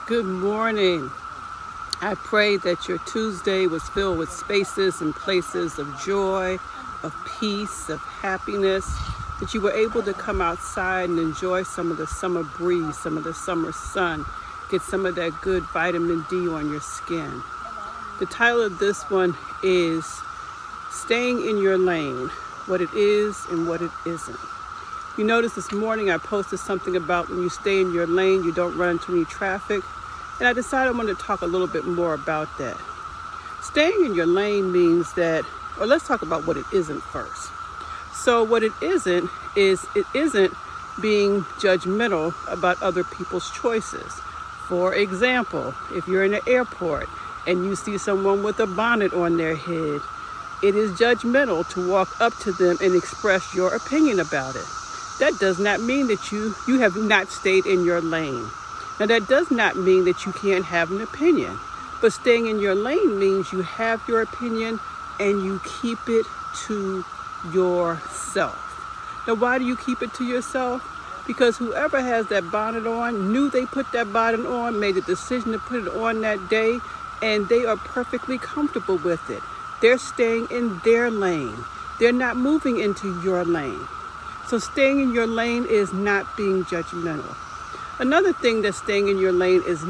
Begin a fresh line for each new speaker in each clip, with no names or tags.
Good morning. I pray that your Tuesday was filled with spaces and places of joy, of peace, of happiness, that you were able to come outside and enjoy some of the summer breeze, some of the summer sun, get some of that good vitamin D on your skin. The title of this one is Staying in Your Lane, What It Is and What It Isn't. You notice this morning I posted something about when you stay in your lane, you don't run into any traffic. And I decided I wanted to talk a little bit more about that. Staying in your lane means that, or let's talk about what it isn't first. So what it isn't is it isn't being judgmental about other people's choices. For example, if you're in an airport and you see someone with a bonnet on their head, it is judgmental to walk up to them and express your opinion about it. That does not mean that you have not stayed in your lane. Now, that does not mean that you can't have an opinion, but staying in your lane means you have your opinion and you keep it to yourself. Now, why do you keep it to yourself? Because whoever has that bonnet on knew they put that bonnet on, made a decision to put it on that day, and they are perfectly comfortable with it. They're staying in their lane. They're not moving into your lane. So staying in your lane is not being judgmental. Another thing that staying in your lane is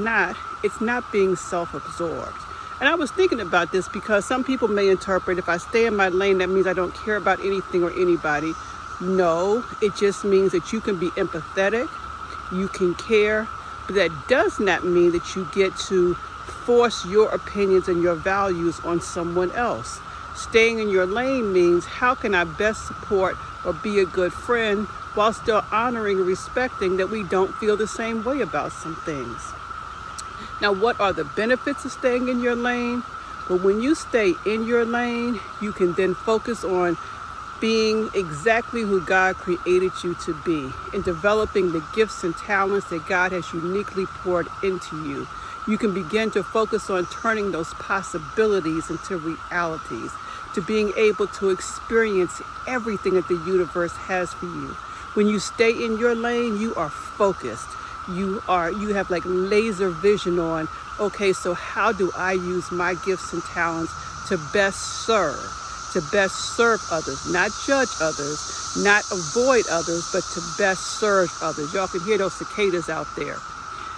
it's not being self-absorbed. And I was thinking about this because some people may interpret if I stay in my lane, that means I don't care about anything or anybody. No, it just means that you can be empathetic, you can care, but that does not mean that you get to force your opinions and your values on someone else. Staying in your lane means how can I best support or be a good friend while still honoring and respecting that we don't feel the same way about some things. Now, what are the benefits of staying in your lane? Well, when you stay in your lane, you can then focus on being exactly who God created you to be and developing the gifts and talents that God has uniquely poured into you. You can begin to focus on turning those possibilities into realities, to being able to experience everything that the universe has for you. When you stay in your lane, you are focused. You have like laser vision on, okay, so how do I use my gifts and talents to best serve others, not judge others, not avoid others, but to best serve others. Y'all can hear those cicadas out there.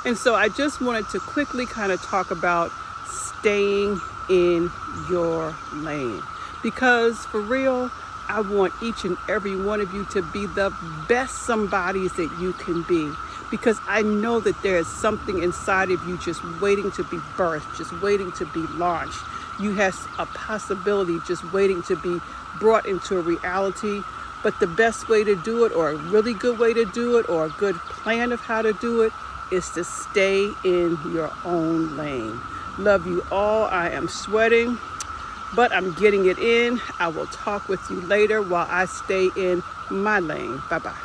And so I just wanted to quickly kind of talk about staying in your lane. Because for real, I want each and every one of you to be the best somebodies that you can be. Because I know that there is something inside of you just waiting to be birthed, just waiting to be launched. You have a possibility just waiting to be brought into a reality. But the best way to do it, or a really good way to do it, or a good plan of how to do it, is to stay in your own lane. Love you all. I am sweating, but I'm getting it in. I will talk with you later while I stay in my lane. Bye-bye.